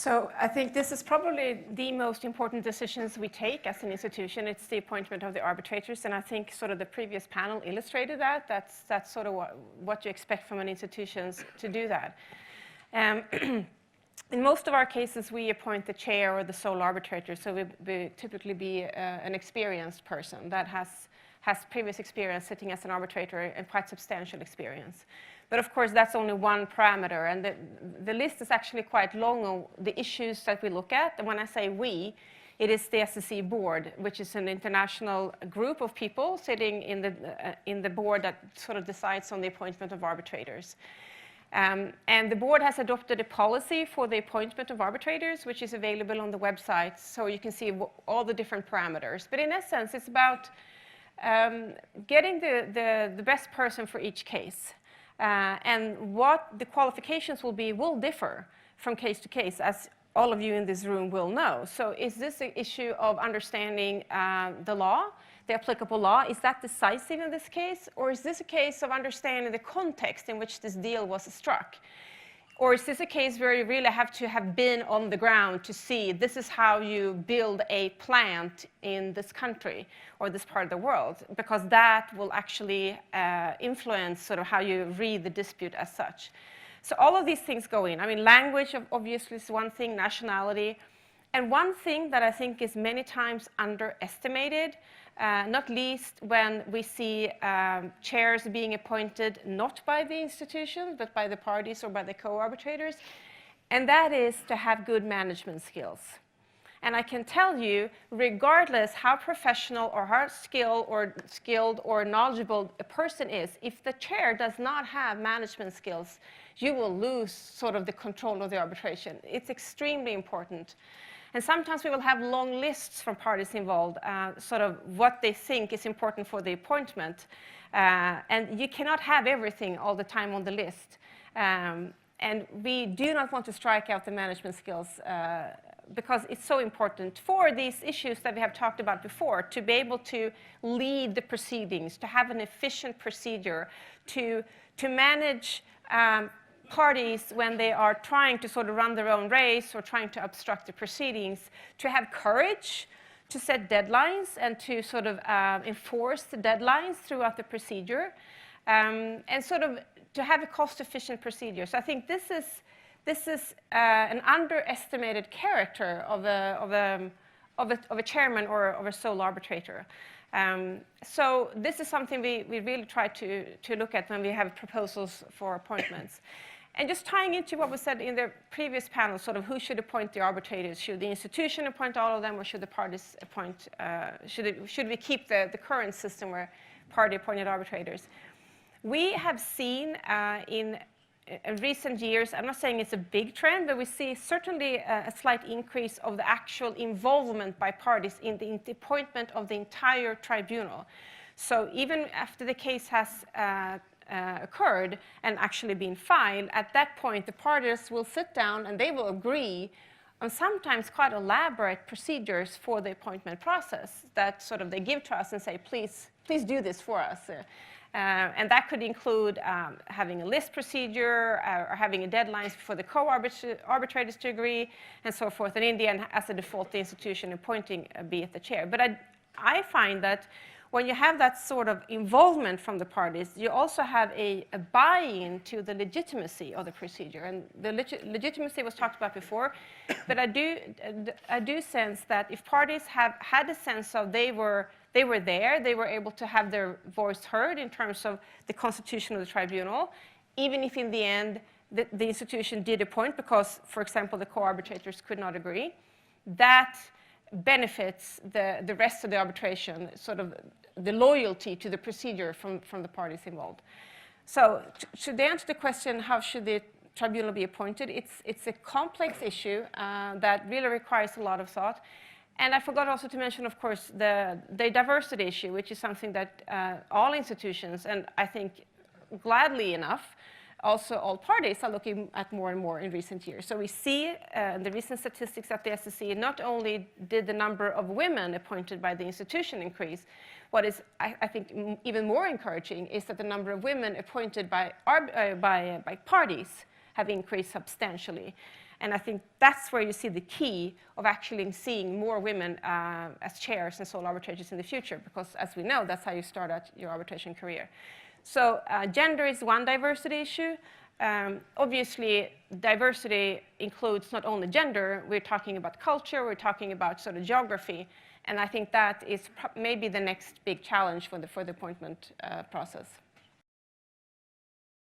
So I think this is probably the most important decisions we take as an institution. It's the appointment of the arbitrators, and I think sort of the previous panel illustrated that. That's sort of what you expect from an institution to do that. In most of our cases, we appoint the chair or the sole arbitrator, so we typically be an experienced person that has previous experience sitting as an arbitrator and quite substantial experience. But of course, that's only one parameter, and the list is actually quite long on the issues that we look at. And when I say we, it is the SCC board, which is an international group of people sitting in the board that sort of decides on the appointment of arbitrators. And the board has adopted a policy for the appointment of arbitrators, which is available on the website, so you can see all the different parameters. But in essence, it's about getting the best person for each case. And what the qualifications will differ from case to case, as all of you in this room will know. So is this an issue of understanding the law, the applicable law? Is that decisive in this case? Or is this a case of understanding the context in which this deal was struck? Or is this a case where you really have to have been on the ground to see this is how you build a plant in this country or this part of the world? Because that will actually influence sort of how you read the dispute as such. So all of these things go in. I mean, language obviously is one thing, nationality. And one thing that I think is many times underestimated, not least when we see chairs being appointed not by the institution, but by the parties or by the co-arbitrators, and that is to have good management skills. And I can tell you, regardless how professional or how skilled or knowledgeable a person is, if the chair does not have management skills, you will lose sort of the control of the arbitration. It's extremely important. And sometimes we will have long lists from parties involved, sort of what they think is important for the appointment. And you cannot have everything all the time on the list. And we do not want to strike out the management skills because it's so important for these issues that we have talked about before, to be able to lead the proceedings, to have an efficient procedure, to manage parties when they are trying to sort of run their own race or trying to obstruct the proceedings, to have courage to set deadlines and to sort of enforce the deadlines throughout the procedure, and sort of to have a cost-efficient procedure. So I think this is an underestimated character of a chairman or of a sole arbitrator. So this is something we really try to look at when we have proposals for appointments. And just tying into what was said in the previous panel, sort of who should appoint the arbitrators? Should the institution appoint all of them, or should the parties appoint, should we keep the current system where party-appointed arbitrators? We have seen in recent years, I'm not saying it's a big trend, but we see certainly a slight increase of the actual involvement by parties in the appointment of the entire tribunal. So even after the case has occurred and actually been filed, at that point the parties will sit down and they will agree on sometimes quite elaborate procedures for the appointment process that sort of they give to us and say, please do this for us. And that could include having a list procedure or having a deadlines for the co-arbitrators to agree and so forth. And in the end, as a default, the institution appointing be it the chair. But I find that when you have that sort of involvement from the parties, you also have a buy-in to the legitimacy of the procedure. And the legitimacy was talked about before, but I do sense that if parties have had a sense of they were there, they were able to have their voice heard in terms of the constitution of the tribunal, even if in the end the institution did appoint because, for example, the co-arbitrators could not agree, that benefits the rest of the arbitration, sort of the loyalty to the procedure from the parties involved. So to answer the question, how should the tribunal be appointed, it's a complex issue that really requires a lot of thought. And I forgot also to mention, of course, the diversity issue, which is something that all institutions, and I think gladly enough, also all parties are looking at more and more in recent years. So we see the recent statistics at the SCC, not only did the number of women appointed by the institution increase, what is, I think, even more encouraging is that the number of women appointed by parties have increased substantially. And I think that's where you see the key of actually seeing more women as chairs and sole arbitrators in the future, because as we know, that's how you start out your arbitration career. So gender is one diversity issue. Obviously, diversity includes not only gender, we're talking about culture, we're talking about sort of geography, and I think that is maybe the next big challenge for the appointment process.